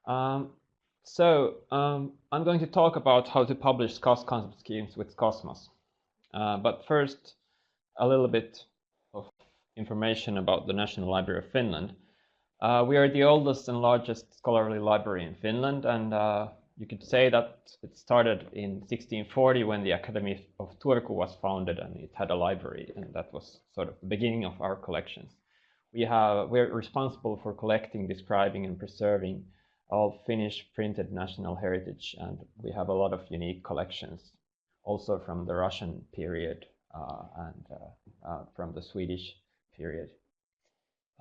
I'm going to talk about how to publish SKOS concept schemes with Skosmos. But first, a little bit of information about the National Library of Finland. We are the oldest and largest scholarly library in Finland, and you could say that it started in 1640 when the Academy of Turku was founded, and it had a library, and that was sort of the beginning of our collections. We're responsible for collecting, describing, and preserving all Finnish printed national heritage, and we have a lot of unique collections, also from the Russian period and from the Swedish period.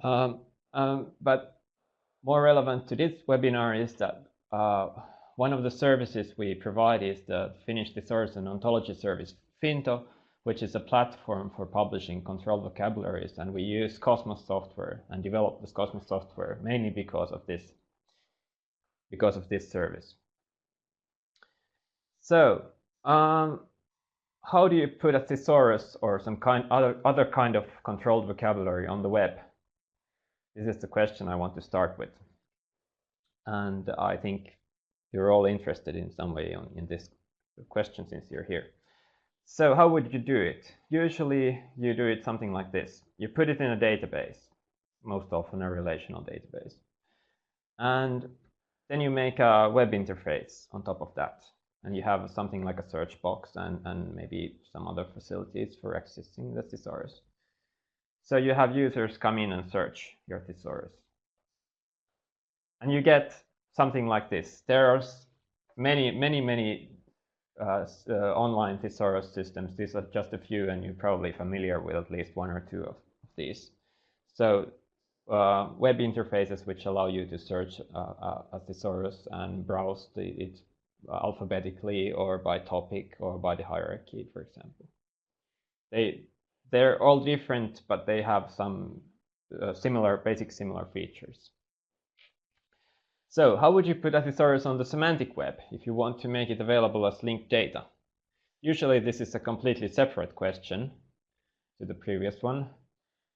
But more relevant to this webinar is that one of the services we provide is the Finnish thesaurus and ontology service Finto, which is a platform for publishing controlled vocabularies, and we use Skosmos software and develop the Skosmos software mainly because of this service. So, how do you put a thesaurus or some other kind of controlled vocabulary on the web? This is the question I want to start with, and I think you're all interested in some way in this question since you're here. So how would you do it? Usually you do it something like this. You put it in a database, most often a relational database, and then you make a web interface on top of that, and you have something like a search box and maybe some other facilities for accessing the thesaurus. So you have users come in and search your thesaurus, and you get something like this. There are many online thesaurus systems. These are just a few, and you're probably familiar with at least one or two of these. So web interfaces which allow you to search a thesaurus and browse it alphabetically or by topic or by the hierarchy, for example. They're all different, but they have some basic similar features. So how would you put a thesaurus on the semantic web if you want to make it available as linked data? Usually this is a completely separate question to the previous one,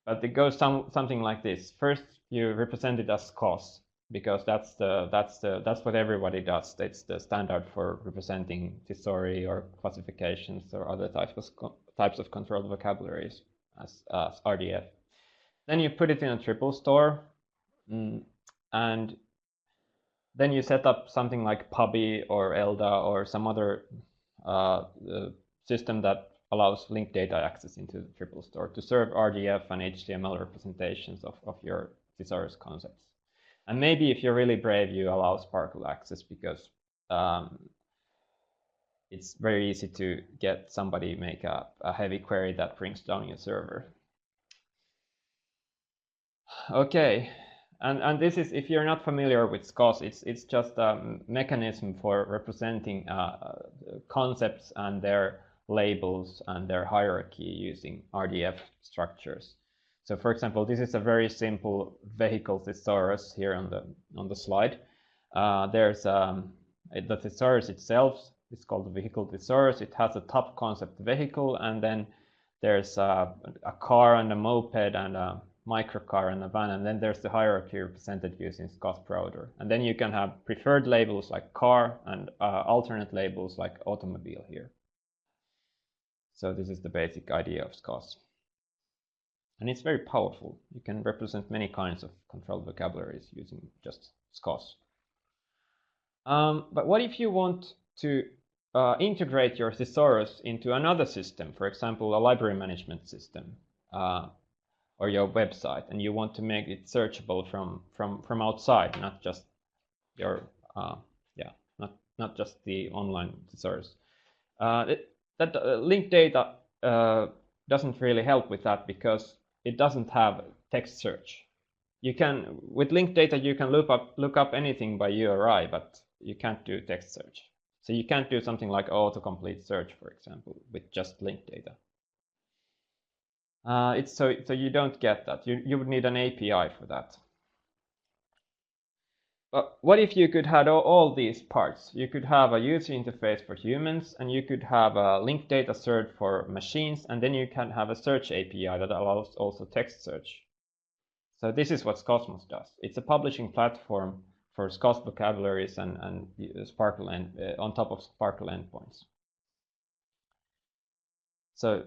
but it goes something like this. First, you represent it as SKOS, because that's what everybody does. It's the standard for representing thesauri or classifications or other types of controlled vocabularies as RDF. Then you put it in a triple store, and then you set up something like Pubi or ELDA or some other system that allows linked data access into the triple store to serve RDF and HTML representations of your thesaurus concepts. And maybe if you're really brave, you allow SPARQL access, because it's very easy to get somebody make a heavy query that brings down your server. Okay, and this is, if you're not familiar with SKOS, it's just a mechanism for representing concepts and their labels and their hierarchy using RDF structures. So for example, this is a very simple vehicle thesaurus here on the slide. There's the thesaurus itself. It's called the vehicle thesaurus. It has a top concept vehicle, and then there's a car and a moped and a microcar and a van, and then there's the hierarchy represented using SKOS Prouder. And then you can have preferred labels like car and alternate labels like automobile here. So this is the basic idea of SKOS. And it's very powerful. You can represent many kinds of controlled vocabularies using just SKOS. But what if you want to integrate your thesaurus into another system, for example, a library management system or your website, and you want to make it searchable from outside, not just your not just the online thesaurus? Linked data doesn't really help with that, because it doesn't have text search. With linked data you can look up anything by URI, but you can't do text search. So you can't do something like autocomplete search, for example, with just linked data. So you don't get that. You would need an API for that. But what if you could have all these parts? You could have a user interface for humans, and you could have a linked data search for machines, and then you can have a search API that allows also text search. So this is what Skosmos does. It's a publishing platform for SKOS vocabularies and SPARQL on top of SPARQL endpoints. So,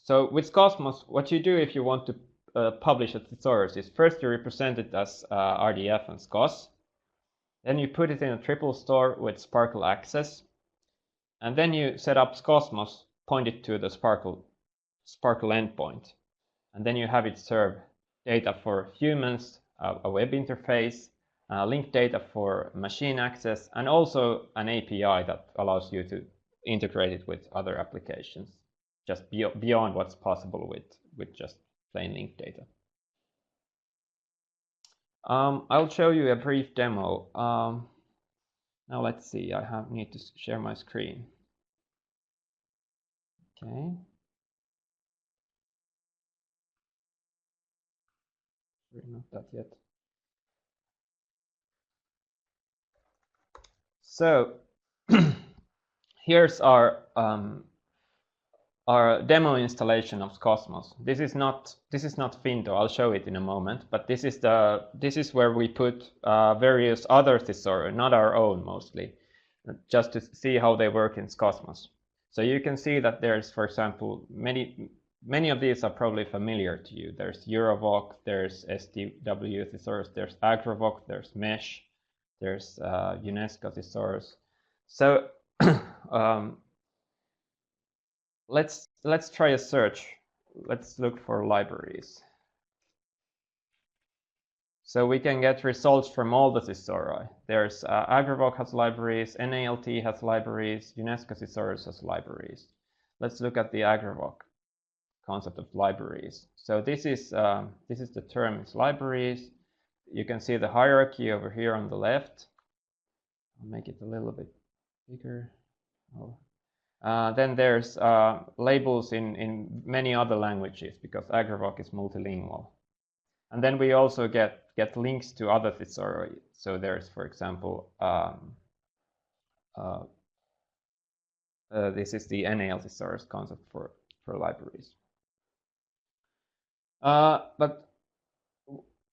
so with Skosmos, what you do if you want to publish a thesaurus is first you represent it as RDF and SKOS, then you put it in a triple store with SPARQL access, and then you set up Skosmos, point it to the SPARQL endpoint, and then you have it serve data for humans, a web interface, linked data for machine access, and also an API that allows you to integrate it with other applications, just beyond what's possible with just plain linked data. I'll show you a brief demo. Now let's see, I need to share my screen. Okay. Not that yet. So here's our demo installation of Skosmos. This is not Finto. I'll show it in a moment. But this is where we put various other thesauri, not our own mostly, just to see how they work in Skosmos. So you can see that there's, for example, many of these are probably familiar to you. There's Eurovoc, there's STW thesaurus, there's Agrovoc, there's Mesh, there's UNESCO thesaurus. So let's try a search. Let's look for libraries. So we can get results from all the thesauri. There's Agrovoc has libraries, NALT has libraries, UNESCO thesaurus has libraries. Let's look at the Agrovoc concept of libraries. So this is the term, it's libraries. You can see the hierarchy over here on the left. I'll make it a little bit bigger. Then there's labels in many other languages because Agrovoc is multilingual. And then we also get links to other thesauri. So there's, for example, this is the NAL thesaurus concept for libraries.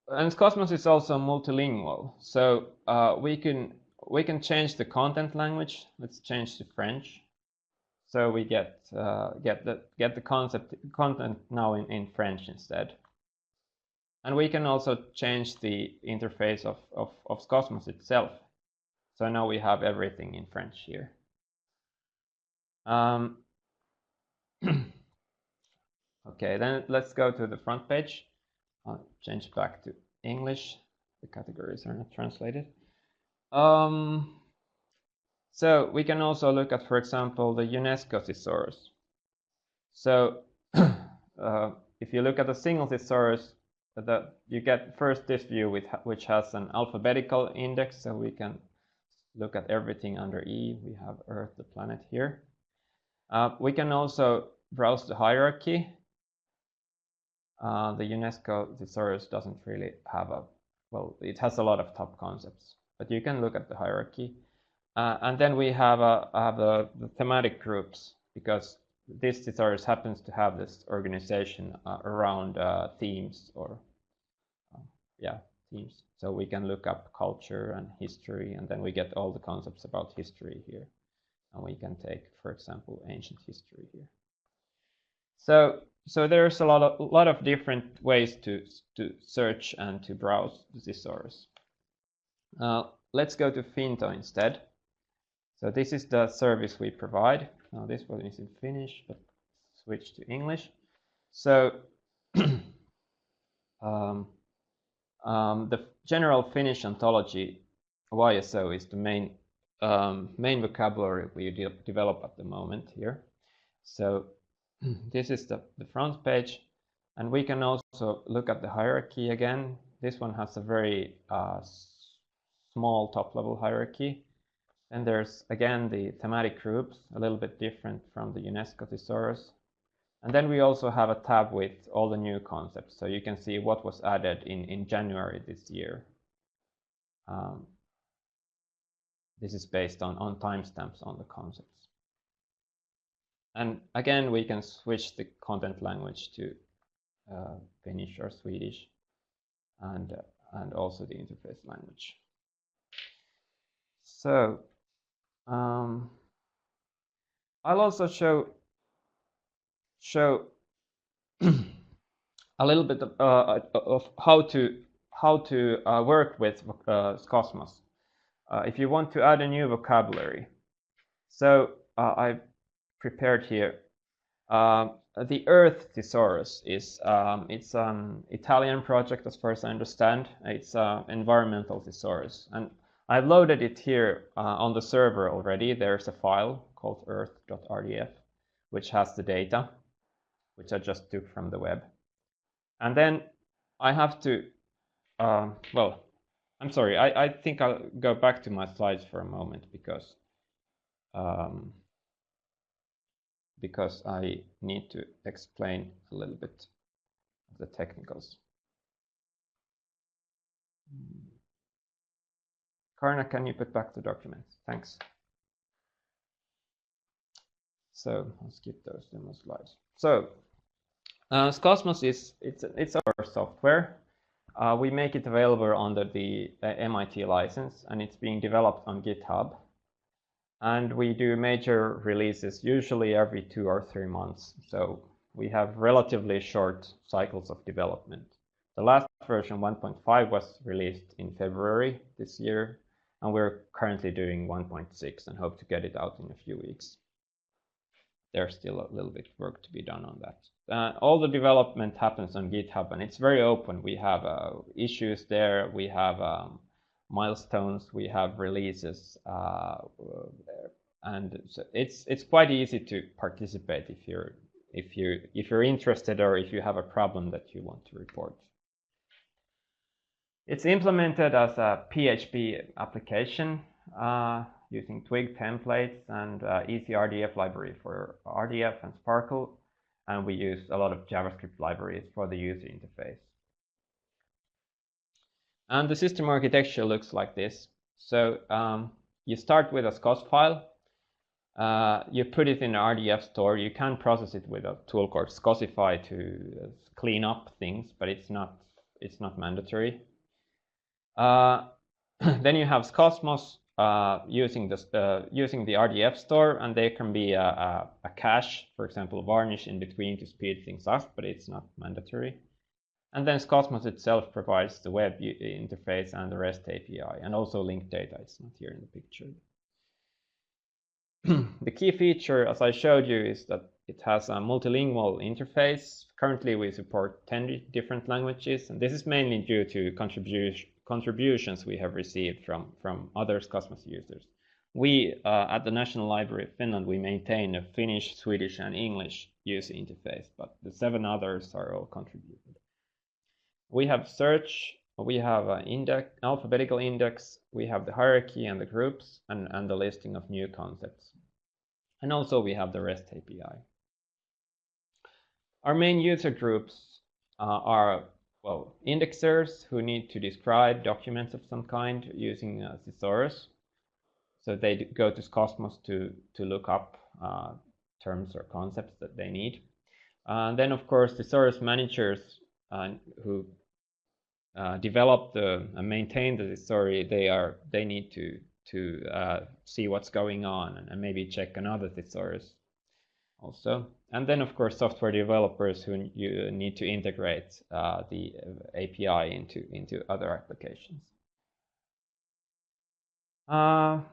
And Skosmos is also multilingual. So we can change the content language. Let's change to French. So we get the content now in French instead. And we can also change the interface of Skosmos itself. So now we have everything in French here. Okay, then let's go to the front page. I'll change back to English. The categories are not translated. So we can also look at, for example, the UNESCO thesaurus. So if you look at a single thesaurus, you get first this view which has an alphabetical index, so we can look at everything under E. We have Earth, the planet here. We can also browse the hierarchy. The UNESCO thesaurus doesn't really have it has a lot of top concepts, but you can look at the hierarchy. And then we have the thematic groups, because this thesaurus happens to have this organization around themes or themes. So we can look up culture and history, and then we get all the concepts about history here. And we can take, for example, ancient history here. So there's a lot of different ways to search and to browse the thesaurus. Let's go to Finto instead. So this is the service we provide. Now this one is in Finnish, but switch to English. So the general Finnish ontology, YSO, is the main vocabulary we develop at the moment here. So this is the front page, and we can also look at the hierarchy again. This one has a very small top-level hierarchy. And there's, again, the thematic groups, a little bit different from the UNESCO thesaurus. And then we also have a tab with all the new concepts. So you can see what was added in January this year. This is based on timestamps on the concepts. And again, we can switch the content language to Finnish or Swedish. And and also the interface language. So I'll also show a little bit of how to work with Skosmos if you want to add a new vocabulary. So I've prepared here the Earth thesaurus is it's an Italian project as far as I understand. It's environmental thesaurus, and I've loaded it here on the server already. There's a file called earth.rdf which has the data, which I just took from the web. And then I have to, well, I'm sorry, I think I'll go back to my slides for a moment because I need to explain a little bit of the technicals. Karna, can you put back the documents? Thanks. So I'll skip those demo slides. So Skosmos it's our software. We make it available under the MIT license, and it's being developed on GitHub. And we do major releases usually every 2 or 3 months. So we have relatively short cycles of development. The last version 1.5 was released in February this year, and we're currently doing 1.6 and hope to get it out in a few weeks. There's still a little bit of work to be done on that. All the development happens on GitHub, and it's very open. We have issues there, we have milestones, we have releases, and so it's quite easy to participate if you're interested or if you have a problem that you want to report. It's implemented as a PHP application using Twig templates and easy RDF library for RDF and SPARQL, and we use a lot of JavaScript libraries for the user interface. And the system architecture looks like this. So you start with a SKOS file, you put it in an RDF store. You can process it with a tool called Skosify to clean up things, but it's not mandatory. Then you have Skosmos using the RDF store, and there can be a cache, for example, varnish in between to speed things up, but it's not mandatory. And then Skosmos itself provides the web interface and the REST API, and also linked data. It's not here in the picture. The key feature, as I showed you, is that it has a multilingual interface. Currently, we support 10 different languages, and this is mainly due to contributions we have received from other Skosmos users. We, at the National Library of Finland, we maintain a Finnish, Swedish, and English user interface, but the 7 others are all contributed. We have search, we have an alphabetical index, we have the hierarchy and the groups, and the listing of new concepts. And also we have the REST API. Our main user groups are, well, indexers who need to describe documents of some kind using thesaurus. So they go to Skosmos to look up terms or concepts that they need. Then, of course, thesaurus managers who develop and maintain the thesauri, they need to see what's going on and maybe check another thesaurus also. And then, of course, software developers who you need to integrate the API into other applications. I'm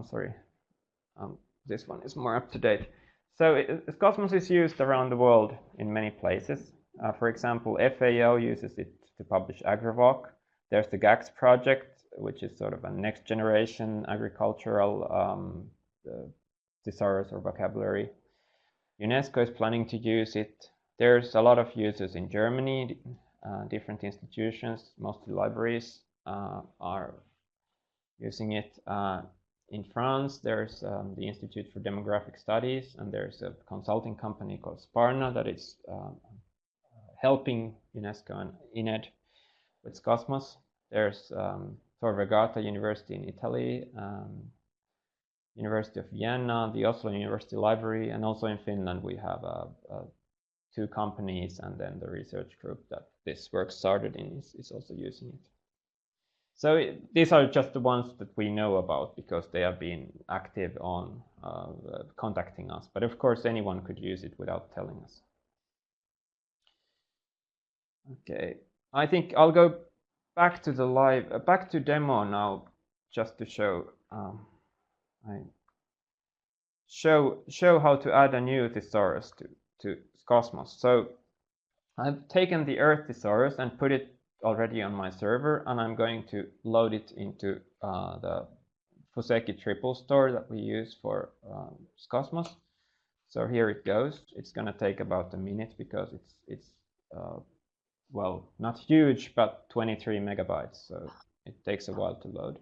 sorry, this one is more up to date. So Skosmos is used around the world in many places. For example, FAO uses it to publish AgriVoc. There's the GAX project, which is sort of a next generation agricultural thesaurus or vocabulary. UNESCO is planning to use it. There's a lot of users in Germany, different institutions, mostly libraries, are using it. In France, there's the Institute for Demographic Studies, and there's a consulting company called Sparna that is helping UNESCO and INED with Skosmos. There's Tor Vergata University in Italy, University of Vienna, the Oslo University Library, and also in Finland we have 2 companies, and then the research group that this work started in is also using it. So these are just the ones that we know about because they have been active on contacting us. But of course, anyone could use it without telling us. Okay, I think I'll go back to the back to demo now, just to show show how to add a new thesaurus to Skosmos. So I've taken the Earth thesaurus and put it already on my server, and I'm going to load it into the Fuseki triple store that we use for Skosmos. So here it goes. It's going to take about a minute because it's well, not huge, but 23 megabytes. So it takes a while to load.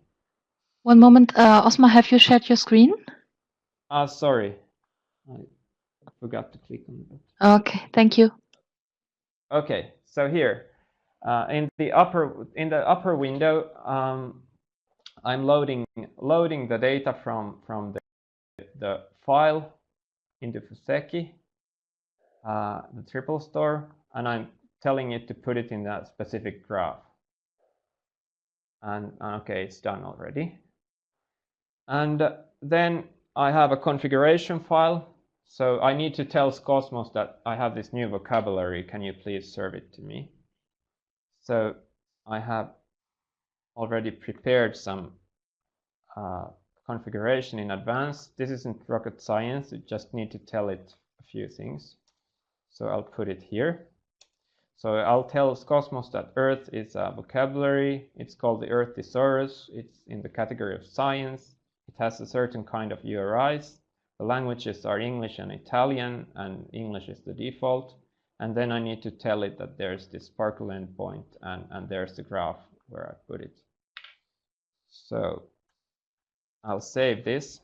One moment, Osmar, have you shared your screen? Sorry, I forgot to click on it. Okay, thank you. Okay, so here in the upper window, I'm loading the data from the file into Fuseki, the triple store, and I'm telling it to put it in that specific graph. And okay, it's done already. And then I have a configuration file. So I need to tell Skosmos that I have this new vocabulary. Can you please serve it to me? So I have already prepared some configuration in advance. This isn't rocket science. You just need to tell it a few things. So I'll put it here. So I'll tell Skosmos that Earth is a vocabulary. It's called the Earth thesaurus. It's in the category of science. It has a certain kind of URIs. The languages are English and Italian, and English is the default. And then I need to tell it that there's this SPARQL endpoint, and there's the graph where I put it. So I'll save this.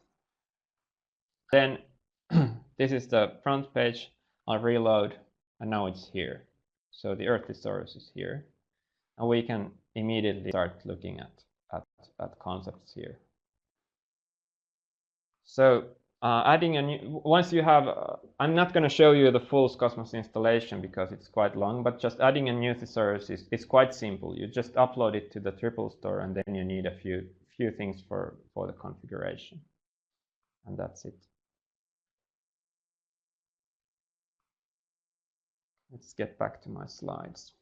Then this is the front page. I'll reload, and now it's here. So the Earth thesaurus is here, and we can immediately start looking at concepts here. So adding a new, once you have, I'm not going to show you the full Skosmos installation because it's quite long, but just adding a new thesaurus is quite simple. You just upload it to the triple store, and then you need a few things for the configuration, and that's it. Let's get back to my slides.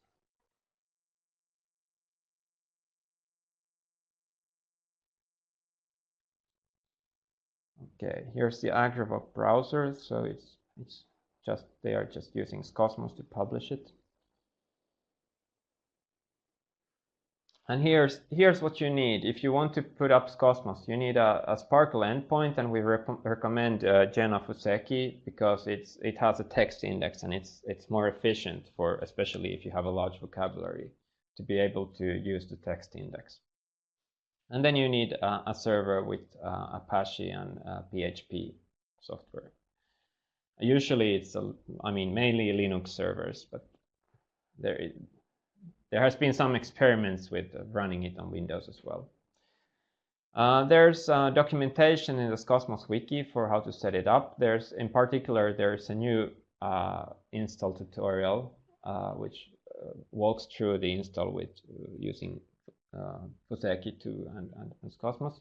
Okay, here's the Agravoc browser. So it's just, they are just using Skosmos to publish it. And here's what you need. If you want to put up Skosmos, you need a SPARQL endpoint, and we recommend Jena Fuseki because it has a text index, and it's more efficient for, especially if you have a large vocabulary, to be able to use the text index. And then you need a server with Apache and PHP software. Usually it's mainly Linux servers, but there has been some experiments with running it on Windows as well. There's documentation in the Skosmos wiki for how to set it up. In particular, there's a new install tutorial which walks through the install with using Fuseki 2 and Skosmos.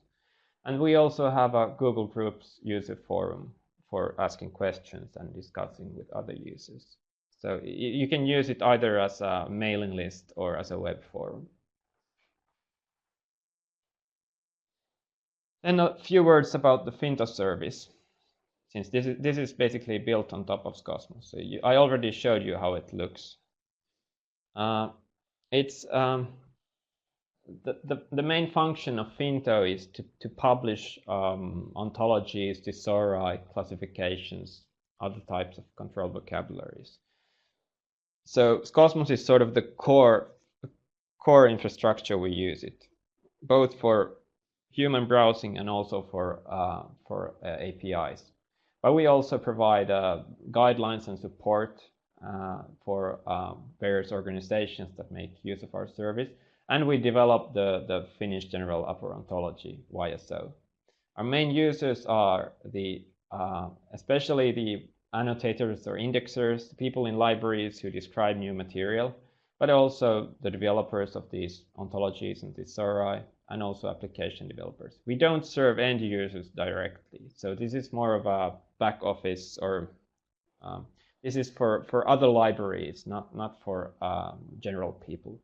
And we also have a Google Groups user forum for asking questions and discussing with other users. So you can use it either as a mailing list or as a web forum. Then a few words about the Finto service, since this is basically built on top of Skosmos. So I already showed you how it looks. The main function of Finto is to publish ontologies, thesauri, classifications, other types of controlled vocabularies. So Skosmos is sort of the core infrastructure we use it, both for human browsing and also for APIs. But we also provide guidelines and support for various organizations that make use of our service. And we developed the Finnish General Upper Ontology, YSO. Our main users are especially the annotators or indexers, people in libraries who describe new material, but also the developers of these ontologies and thesauri, and also application developers. We don't serve end users directly, so this is more of a back office, or this is for other libraries, not for general people.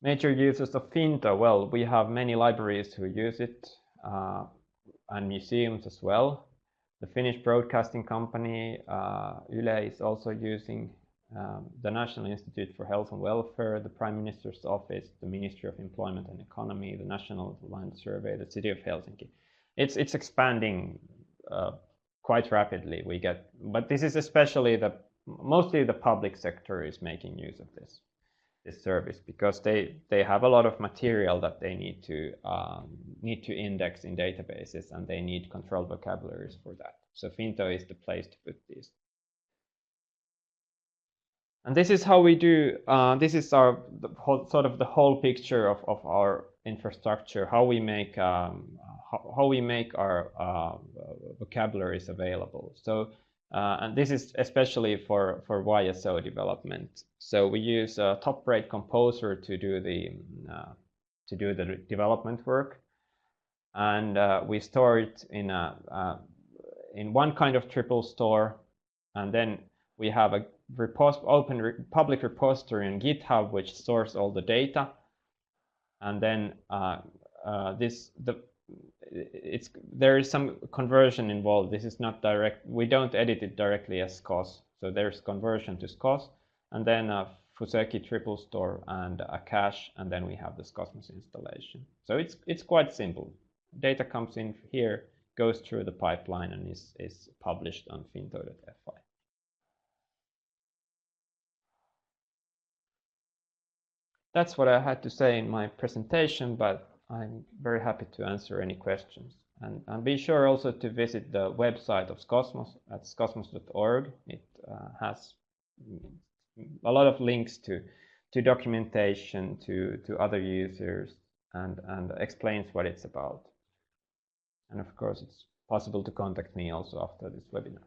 Major users of Finto, well, we have many libraries who use it, and museums as well. The Finnish broadcasting company, Yle, is also using the National Institute for Health and Welfare, the Prime Minister's Office, the Ministry of Employment and Economy, the National Land Survey, the City of Helsinki. It's expanding quite rapidly. But this is especially mostly the public sector is making use of this service, because they have a lot of material that they need to index in databases, and they need controlled vocabularies for that. So Finto is the place to put these. And this is how we do. This is sort of the whole picture of our infrastructure. How we make our vocabularies available. So. And this is especially for YSO development. So we use a top-rate composer to do the development work, and we store it in one kind of triple store, and then we have a public repository on GitHub which stores all the data, and then there is some conversion involved. This is not direct. We don't edit it directly as SKOS. So there's conversion to SKOS, and then a Fuseki triple store and a cache, and then we have the Skosmos installation. So it's quite simple. Data comes in here, goes through the pipeline, and is published on finto.fi. That's what I had to say in my presentation, but I'm very happy to answer any questions. And be sure also to visit the website of Skosmos at skosmos.org. It has a lot of links to documentation, to other users, and explains what it's about. And of course, it's possible to contact me also after this webinar.